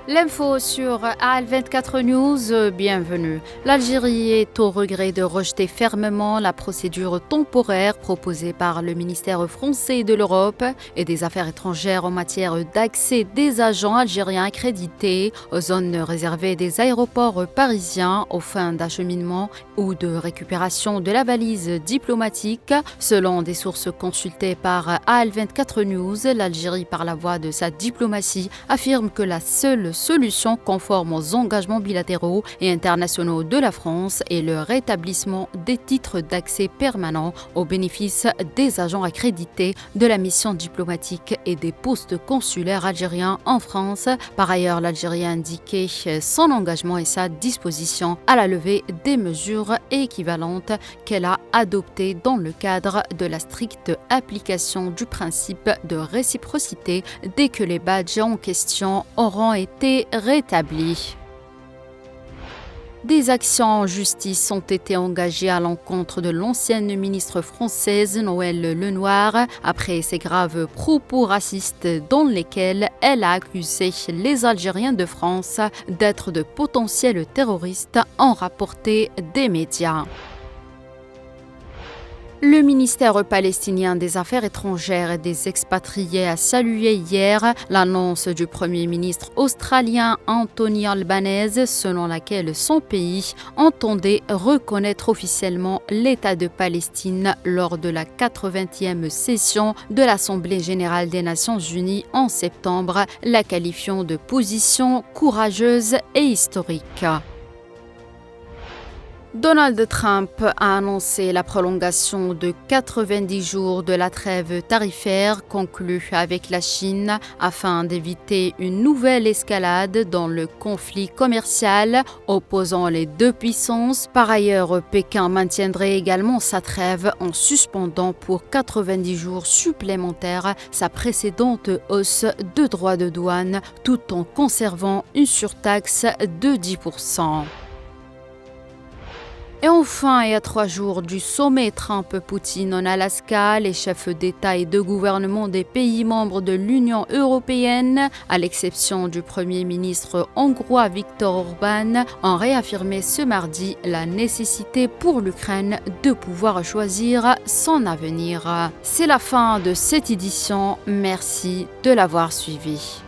L'info sur AL24 News, bienvenue. L'Algérie est au regret de rejeter fermement la procédure temporaire proposée par le ministère français de l'Europe et des Affaires étrangères en matière d'accès des agents algériens accrédités aux zones réservées des aéroports parisiens aux fins d'acheminement ou de récupération de la valise diplomatique. Selon des sources consultées par AL24 News, l'Algérie, par la voix de sa diplomatie, affirme que la seule solution conforme aux engagements bilatéraux et internationaux de la France est le rétablissement des titres d'accès permanent au bénéfice des agents accrédités de la mission diplomatique et des postes consulaires algériens en France. Par ailleurs, l'Algérie a indiqué son engagement et sa disposition à la levée des mesures équivalentes qu'elle a adoptées dans le cadre de la stricte application du principe de réciprocité dès que les badges en question auront été rétablis. Des actions en justice ont été engagées à l'encontre de l'ancienne ministre française Noëlle Lenoir après ses graves propos racistes dans lesquels elle a accusé les Algériens de France d'être de potentiels terroristes, ont rapporté des médias. Le ministère palestinien des Affaires étrangères et des expatriés a salué hier l'annonce du Premier ministre australien Anthony Albanese selon laquelle son pays entendait reconnaître officiellement l'État de Palestine lors de la 80e session de l'Assemblée générale des Nations unies en septembre, la qualifiant de position courageuse et historique. Donald Trump a annoncé la prolongation de 90 jours de la trêve tarifaire conclue avec la Chine afin d'éviter une nouvelle escalade dans le conflit commercial opposant les deux puissances. Par ailleurs, Pékin maintiendrait également sa trêve en suspendant pour 90 jours supplémentaires sa précédente hausse de droits de douane tout en conservant une surtaxe de 10%. Et enfin, et à 3 jours du sommet Trump-Poutine en Alaska, les chefs d'État et de gouvernement des pays membres de l'Union européenne, à l'exception du Premier ministre hongrois Viktor Orban, ont réaffirmé ce mardi la nécessité pour l'Ukraine de pouvoir choisir son avenir. C'est la fin de cette édition. Merci de l'avoir suivi.